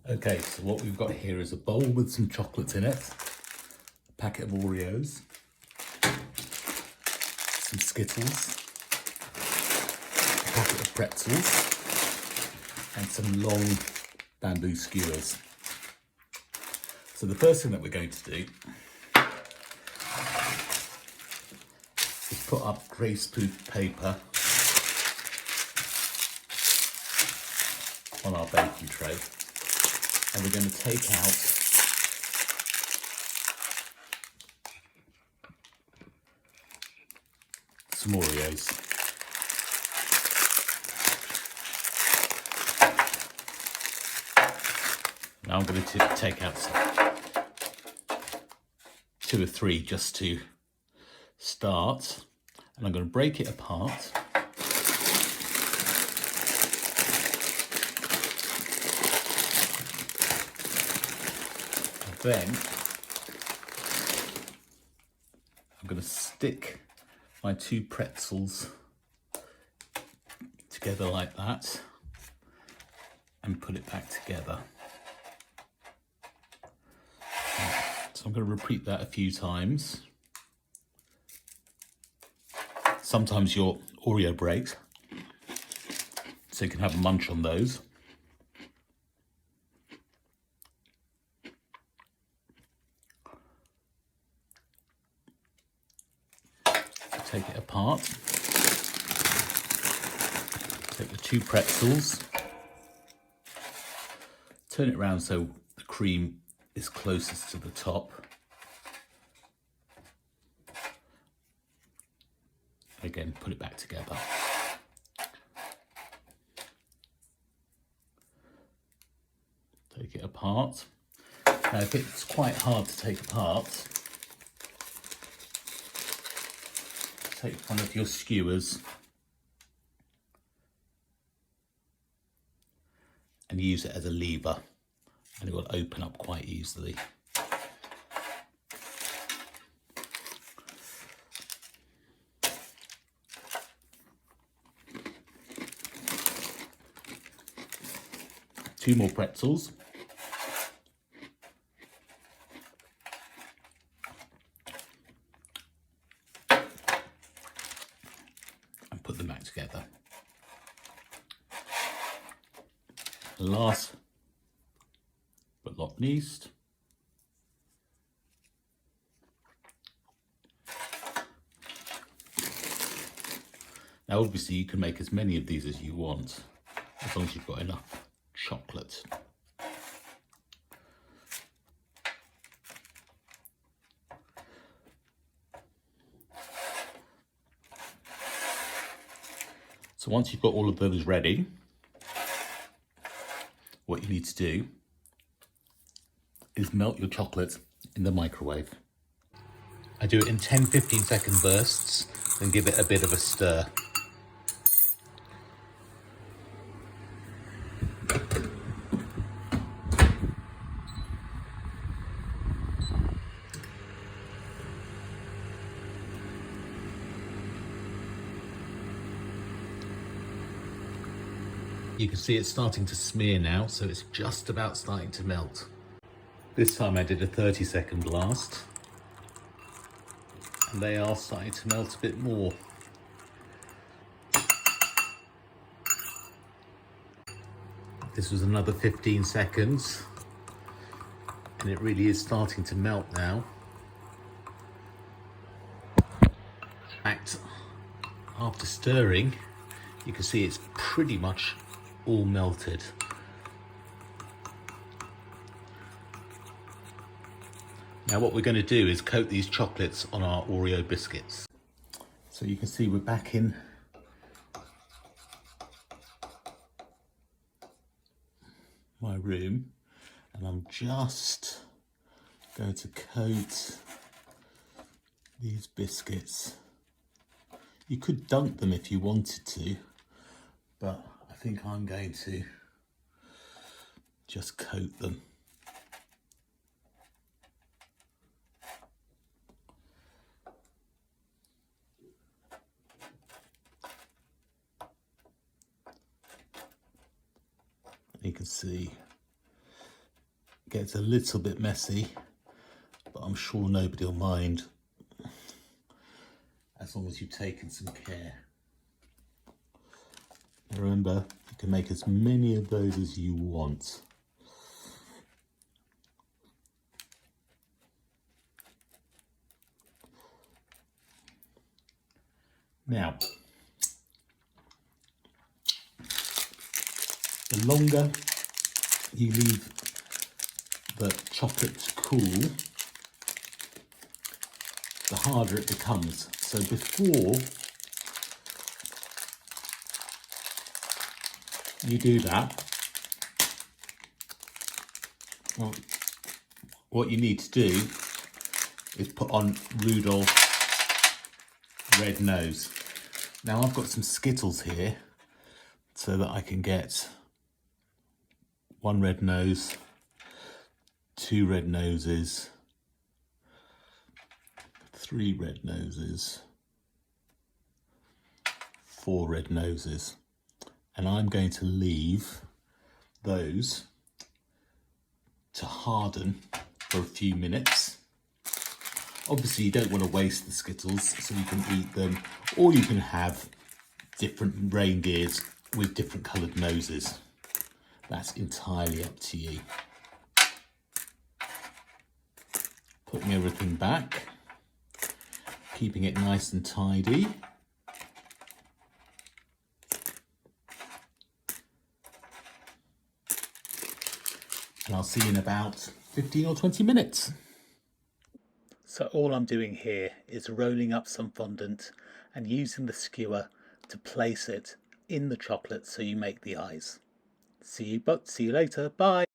Okay, so what we've got here is a bowl with some chocolates in it, a packet of Oreos, some Skittles, a packet of pretzels, and some long bamboo skewers. So the first thing that we're going to do is put up greaseproof paper on our baking tray, and we're going to take out some Oreos. Now I'm going to take out two or three just to start, and I'm going to break it apart. And then I'm going to stick my two pretzels together like that and put it back together. So I'm going to repeat that a few times. Sometimes your Oreo breaks, so you can have a munch on those. Take it apart. Take the two pretzels, turn it around so the cream is closest to the top. Again, put it back together. Take it apart. Now, if it's quite hard to take apart, take one of your skewers and use it as a lever, and it will open up quite easily. Two more pretzels. And put them back together. Last but not least, now obviously you can make as many of these as you want, as long as you've got enough chocolate. So once you've got all of those ready, what you need to do is melt your chocolate in the microwave. I do it in 10-15 second bursts, then give it a bit of a stir. You can see it's starting to smear now, so it's just about starting to melt. This time I did a 30-second blast, and they are starting to melt a bit more. This was another 15 seconds, and it really is starting to melt now. In fact, after stirring, you can see it's pretty much all melted. Now what we're going to do is coat these chocolates on our Oreo biscuits. So you can see we're back in my room, and I'm just going to coat these biscuits. You could dunk them if you wanted to, but I think I'm going to just coat them. You can see gets a little bit messy, but I'm sure nobody will mind as long as you've taken some care. Remember, you can make as many of those as you want. Now, the longer you leave the chocolate to cool, the harder it becomes. So before you do that, well, what you need to do is put on Rudolph red nose. Now I've got some Skittles here so that I can get 1 red nose, 2 red noses, 3 red noses, 4 red noses, and I'm going to leave those to harden for a few minutes. Obviously you don't want to waste the Skittles, so you can eat them, or you can have different reindeers with different coloured noses. That's entirely up to you. Putting everything back, keeping it nice and tidy. And I'll see you in about 15 or 20 minutes. So all I'm doing here is rolling up some fondant and using the skewer to place it in the chocolate so you make the eyes. See you later. Bye.